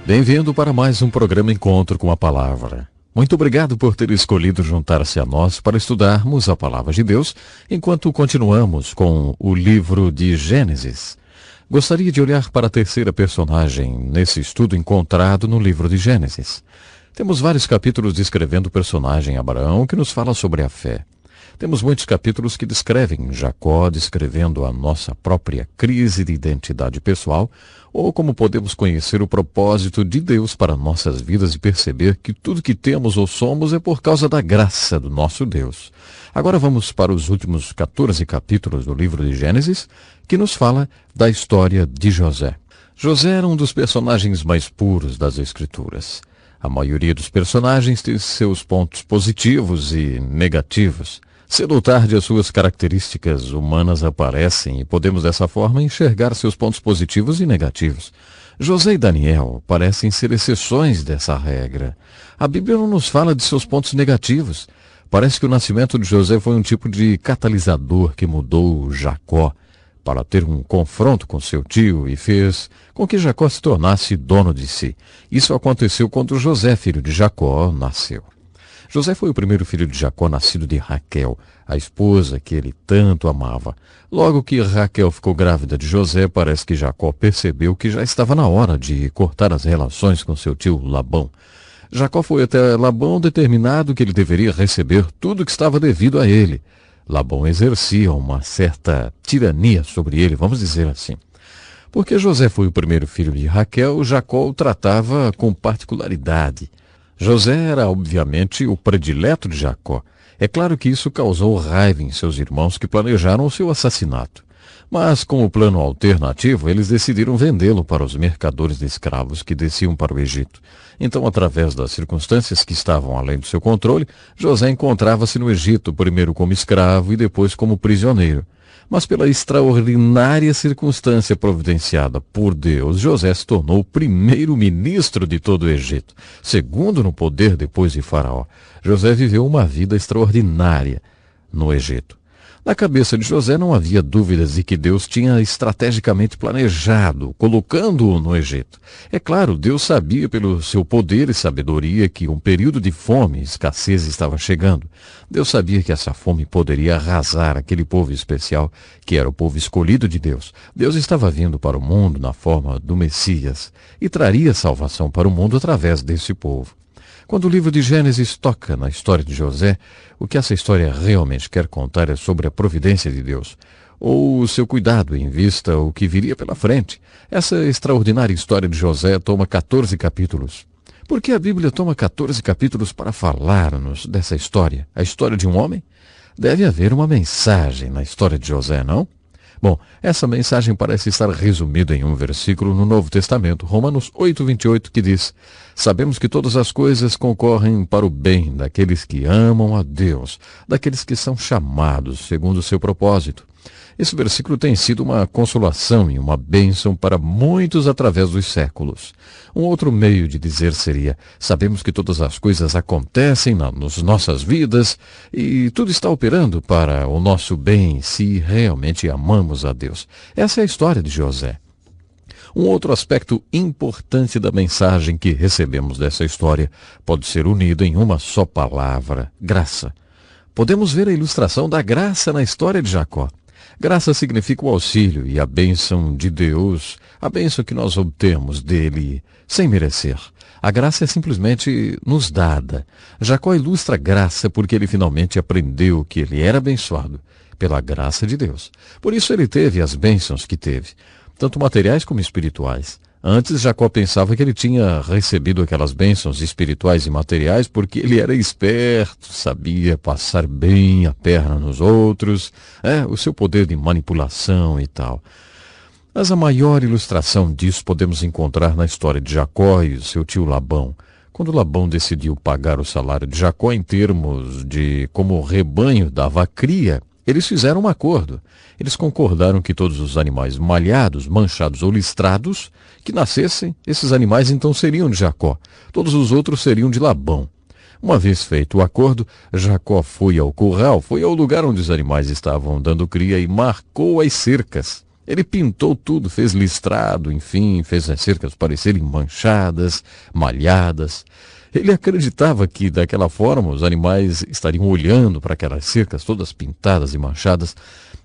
Bem-vindo para mais um programa Encontro com a Palavra. Muito obrigado por ter escolhido juntar-se a nós para estudarmos a Palavra de Deus, enquanto continuamos com o livro de Gênesis. Gostaria de olhar para a terceira personagem nesse estudo encontrado no livro de Gênesis. Temos vários capítulos descrevendo o personagem Abraão, que nos fala sobre a fé. Temos muitos capítulos que descrevem Jacó, descrevendo a nossa própria crise de identidade pessoal, ou como podemos conhecer o propósito de Deus para nossas vidas e perceber que tudo que temos ou somos é por causa da graça do nosso Deus. Agora vamos para os últimos 14 capítulos do livro de Gênesis, que nos fala da história de José. José era um dos personagens mais puros das Escrituras. A maioria dos personagens tem seus pontos positivos e negativos. Cedo ou tarde, as suas características humanas aparecem e podemos dessa forma enxergar seus pontos positivos e negativos. José e Daniel parecem ser exceções dessa regra. A Bíblia não nos fala de seus pontos negativos. Parece que o nascimento de José foi um tipo de catalisador que mudou Jacó para ter um confronto com seu tio e fez com que Jacó se tornasse dono de si. Isso aconteceu quando José, filho de Jacó, nasceu. José foi o primeiro filho de Jacó nascido de Raquel, a esposa que ele tanto amava. Logo que Raquel ficou grávida de José, parece que Jacó percebeu que já estava na hora de cortar as relações com seu tio Labão. Jacó foi até Labão determinado que ele deveria receber tudo que estava devido a ele. Labão exercia uma certa tirania sobre ele, vamos dizer assim. Porque José foi o primeiro filho de Raquel, Jacó o tratava com particularidade. José era, obviamente, o predileto de Jacó. É claro que isso causou raiva em seus irmãos que planejaram o seu assassinato. Mas, com o plano alternativo, eles decidiram vendê-lo para os mercadores de escravos que desciam para o Egito. Então, através das circunstâncias que estavam além do seu controle, José encontrava-se no Egito, primeiro como escravo e depois como prisioneiro. Mas pela extraordinária circunstância providenciada por Deus, José se tornou o primeiro ministro de todo o Egito, segundo no poder depois de Faraó. José viveu uma vida extraordinária no Egito. Na cabeça de José não havia dúvidas de que Deus tinha estrategicamente planejado, colocando-o no Egito. É claro, Deus sabia pelo seu poder e sabedoria que um período de fome e escassez estava chegando. Deus sabia que essa fome poderia arrasar aquele povo especial, que era o povo escolhido de Deus. Deus estava vindo para o mundo na forma do Messias e traria salvação para o mundo através desse povo. Quando o livro de Gênesis toca na história de José, o que essa história realmente quer contar é sobre a providência de Deus, ou o seu cuidado em vista o que viria pela frente. Essa extraordinária história de José toma 14 capítulos. Por que a Bíblia toma 14 capítulos para falar-nos dessa história? A história de um homem? Deve haver uma mensagem na história de José, não? Bom, essa mensagem parece estar resumida em um versículo no Novo Testamento, Romanos 8:28, que diz: sabemos que todas as coisas concorrem para o bem daqueles que amam a Deus, daqueles que são chamados segundo o seu propósito. Esse versículo tem sido uma consolação e uma bênção para muitos através dos séculos. Um outro meio de dizer seria: sabemos que todas as coisas acontecem nas nossas vidas e tudo está operando para o nosso bem se realmente amamos a Deus. Essa é a história de José. Um outro aspecto importante da mensagem que recebemos dessa história pode ser unido em uma só palavra: graça. Podemos ver a ilustração da graça na história de Jacó. Graça significa o auxílio e a bênção de Deus, a bênção que nós obtemos dele sem merecer. A graça é simplesmente nos dada. Jacó ilustra a graça porque ele finalmente aprendeu que ele era abençoado pela graça de Deus. Por isso ele teve as bênçãos que teve, tanto materiais como espirituais. Antes, Jacó pensava que ele tinha recebido aquelas bênçãos espirituais e materiais porque ele era esperto, sabia passar bem a perna nos outros, o seu poder de manipulação e tal. Mas a maior ilustração disso podemos encontrar na história de Jacó e o seu tio Labão. Quando Labão decidiu pagar o salário de Jacó em termos de como o rebanho dava cria, eles fizeram um acordo. Eles concordaram que todos os animais malhados, manchados ou listrados que nascessem, esses animais então seriam de Jacó. Todos os outros seriam de Labão. Uma vez feito o acordo, Jacó foi ao curral, foi ao lugar onde os animais estavam dando cria e marcou as cercas. Ele pintou tudo, fez listrado, enfim, fez as cercas parecerem manchadas, malhadas. Ele acreditava que, daquela forma, os animais estariam olhando para aquelas cercas todas pintadas e manchadas.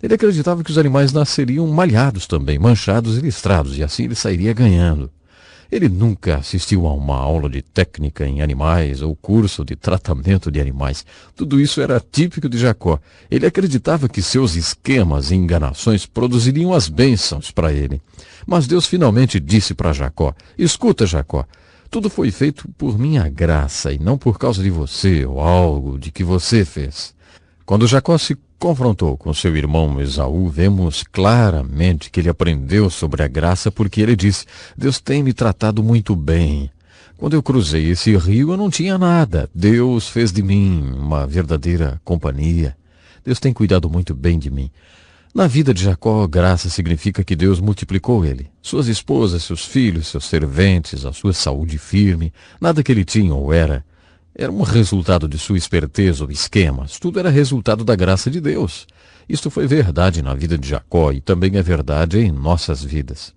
Ele acreditava que os animais nasceriam malhados também, manchados e listrados, e assim ele sairia ganhando. Ele nunca assistiu a uma aula de técnica em animais ou curso de tratamento de animais. Tudo isso era típico de Jacó. Ele acreditava que seus esquemas e enganações produziriam as bênçãos para ele. Mas Deus finalmente disse para Jacó: escuta, Jacó, tudo foi feito por minha graça e não por causa de você ou algo de que você fez. Quando Jacó se confrontou com seu irmão Esaú, vemos claramente que ele aprendeu sobre a graça porque ele disse: Deus tem me tratado muito bem. Quando eu cruzei esse rio eu não tinha nada. Deus fez de mim uma verdadeira companhia. Deus tem cuidado muito bem de mim. Na vida de Jacó, graça significa que Deus multiplicou ele. Suas esposas, seus filhos, seus serventes, a sua saúde firme, nada que ele tinha ou era um resultado de sua esperteza ou esquemas. Tudo era resultado da graça de Deus. Isto foi verdade na vida de Jacó e também é verdade em nossas vidas.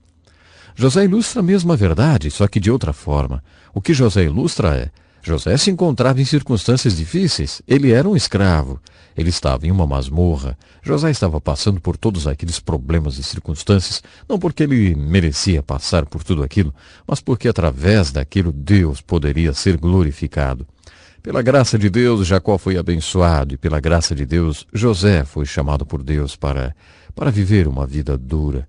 José ilustra a mesma verdade, só que de outra forma. O que José ilustra é: José se encontrava em circunstâncias difíceis. Ele era um escravo. Ele estava em uma masmorra. José estava passando por todos aqueles problemas e circunstâncias, não porque ele merecia passar por tudo aquilo, mas porque através daquilo Deus poderia ser glorificado. Pela graça de Deus, Jacó foi abençoado, e pela graça de Deus, José foi chamado por Deus para viver uma vida dura.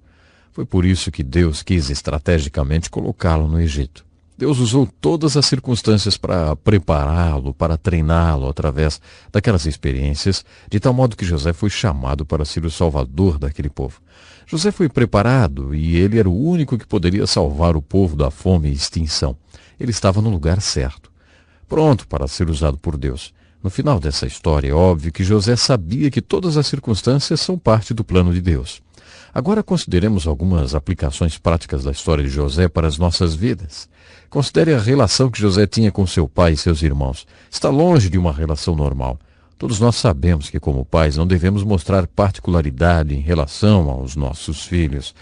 Foi por isso que Deus quis estrategicamente colocá-lo no Egito. Deus usou todas as circunstâncias para prepará-lo, para treiná-lo através daquelas experiências, de tal modo que José foi chamado para ser o salvador daquele povo. José foi preparado e ele era o único que poderia salvar o povo da fome e extinção. Ele estava no lugar certo, pronto para ser usado por Deus. No final dessa história, é óbvio que José sabia que todas as circunstâncias são parte do plano de Deus. Agora consideremos algumas aplicações práticas da história de José para as nossas vidas. Considere a relação que José tinha com seu pai e seus irmãos. Está longe de uma relação normal. Todos nós sabemos que, como pais, não devemos mostrar particularidade em relação aos nossos filhos.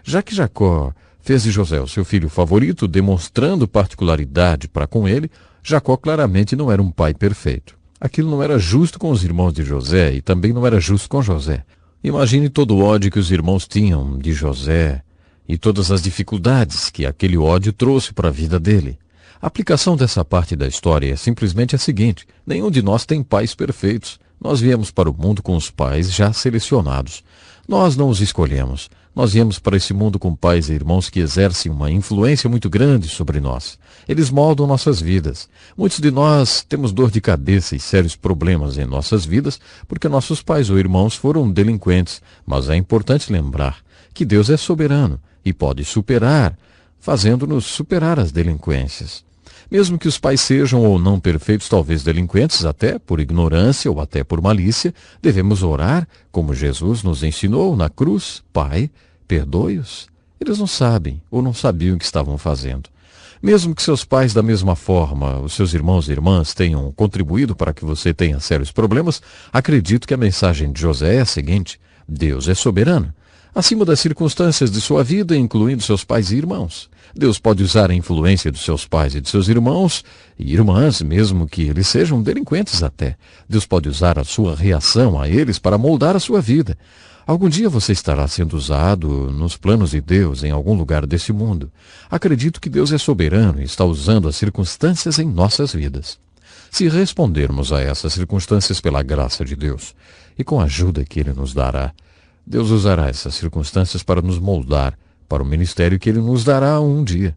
Já que Jacó fez de José o seu filho favorito, demonstrando particularidade para com ele, Jacó claramente não era um pai perfeito. Aquilo não era justo com os irmãos de José e também não era justo com José. Imagine todo o ódio que os irmãos tinham de José e todas as dificuldades que aquele ódio trouxe para a vida dele. A aplicação dessa parte da história é simplesmente a seguinte: nenhum de nós tem pais perfeitos. Nós viemos para o mundo com os pais já selecionados. Nós não os escolhemos. Nós viemos para esse mundo com pais e irmãos que exercem uma influência muito grande sobre nós. Eles moldam nossas vidas. Muitos de nós temos dor de cabeça e sérios problemas em nossas vidas porque nossos pais ou irmãos foram delinquentes. Mas é importante lembrar que Deus é soberano e pode superar, fazendo-nos superar as delinquências. Mesmo que os pais sejam ou não perfeitos, talvez delinquentes, até por ignorância ou até por malícia, devemos orar, como Jesus nos ensinou na cruz: Pai, perdoe-os. Eles não sabem ou não sabiam o que estavam fazendo. Mesmo que seus pais, da mesma forma, os seus irmãos e irmãs tenham contribuído para que você tenha sérios problemas, acredito que a mensagem de José é a seguinte: Deus é soberano, acima das circunstâncias de sua vida, incluindo seus pais e irmãos. Deus pode usar a influência dos seus pais e de seus irmãos e irmãs, mesmo que eles sejam delinquentes até. Deus pode usar a sua reação a eles para moldar a sua vida. Algum dia você estará sendo usado nos planos de Deus em algum lugar desse mundo. Acredito que Deus é soberano e está usando as circunstâncias em nossas vidas. Se respondermos a essas circunstâncias pela graça de Deus e com a ajuda que Ele nos dará, Deus usará essas circunstâncias para nos moldar para o ministério que Ele nos dará um dia.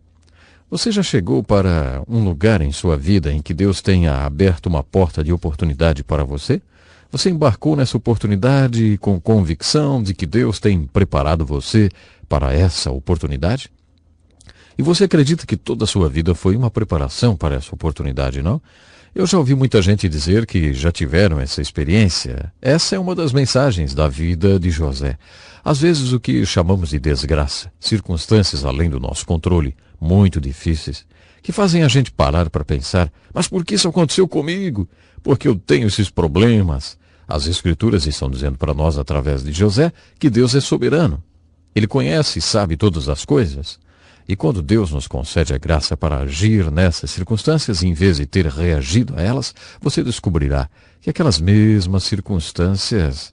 Você já chegou para um lugar em sua vida em que Deus tenha aberto uma porta de oportunidade para você? Você embarcou nessa oportunidade com convicção de que Deus tem preparado você para essa oportunidade? E você acredita que toda a sua vida foi uma preparação para essa oportunidade, não? Eu já ouvi muita gente dizer que já tiveram essa experiência. Essa é uma das mensagens da vida de José. Às vezes o que chamamos de desgraça, circunstâncias além do nosso controle, muito difíceis, que fazem a gente parar para pensar: mas por que isso aconteceu comigo? Porque eu tenho esses problemas. As Escrituras estão dizendo para nós, através de José, que Deus é soberano. Ele conhece e sabe todas as coisas. E quando Deus nos concede a graça para agir nessas circunstâncias, em vez de ter reagido a elas, você descobrirá que aquelas mesmas circunstâncias,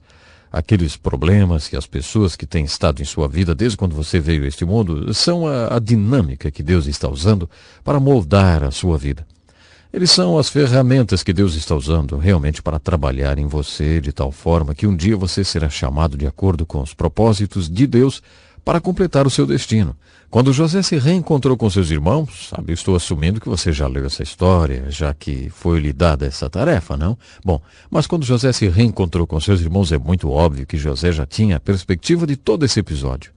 aqueles problemas e as pessoas que têm estado em sua vida desde quando você veio a este mundo, são a dinâmica que Deus está usando para moldar a sua vida. Eles são as ferramentas que Deus está usando realmente para trabalhar em você de tal forma que um dia você será chamado de acordo com os propósitos de Deus para completar o seu destino. Quando José se reencontrou com seus irmãos, sabe, estou assumindo que você já leu essa história, já que foi lhe dada essa tarefa, não? Bom, mas quando José se reencontrou com seus irmãos, é muito óbvio que José já tinha a perspectiva de todo esse episódio.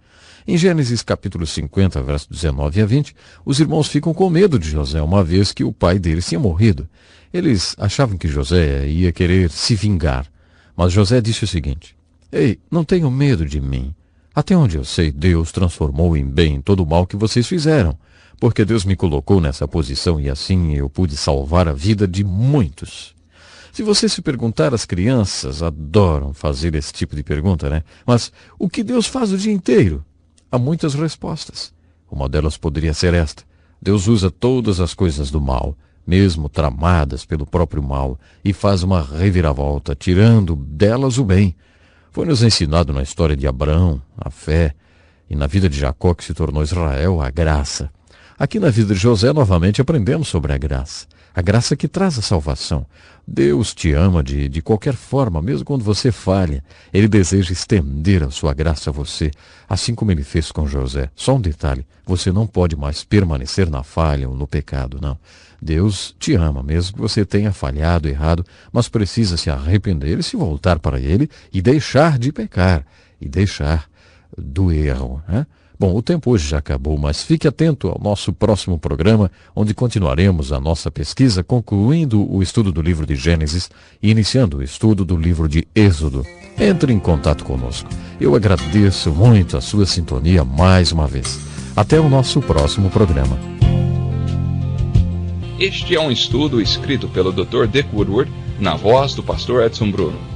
Em Gênesis capítulo 50, versos 19 a 20, os irmãos ficam com medo de José, uma vez que o pai deles tinha morrido. Eles achavam que José ia querer se vingar, mas José disse o seguinte: Ei, não tenham medo de mim. Até onde eu sei, Deus transformou em bem todo o mal que vocês fizeram, porque Deus me colocou nessa posição e assim eu pude salvar a vida de muitos. Se você se perguntar, as crianças adoram fazer esse tipo de pergunta, né? Mas o que Deus faz o dia inteiro? Há muitas respostas. Uma delas poderia ser esta: Deus usa todas as coisas do mal, mesmo tramadas pelo próprio mal, e faz uma reviravolta, tirando delas o bem. Foi nos ensinado na história de Abraão, a fé, e na vida de Jacó, que se tornou Israel, a graça. Aqui na vida de José, novamente aprendemos sobre a graça que traz a salvação. Deus te ama de qualquer forma, mesmo quando você falha. Ele deseja estender a sua graça a você, assim como ele fez com José. Só um detalhe: você não pode mais permanecer na falha ou no pecado, não. Deus te ama, mesmo que você tenha falhado, errado, mas precisa se arrepender e se voltar para Ele e deixar de pecar, e deixar do erro, né? Bom, o tempo hoje já acabou, mas fique atento ao nosso próximo programa, onde continuaremos a nossa pesquisa, concluindo o estudo do livro de Gênesis e iniciando o estudo do livro de Êxodo. Entre em contato conosco. Eu agradeço muito a sua sintonia mais uma vez. Até o nosso próximo programa. Este é um estudo escrito pelo Dr. Dick Woodward, na voz do pastor Edson Bruno.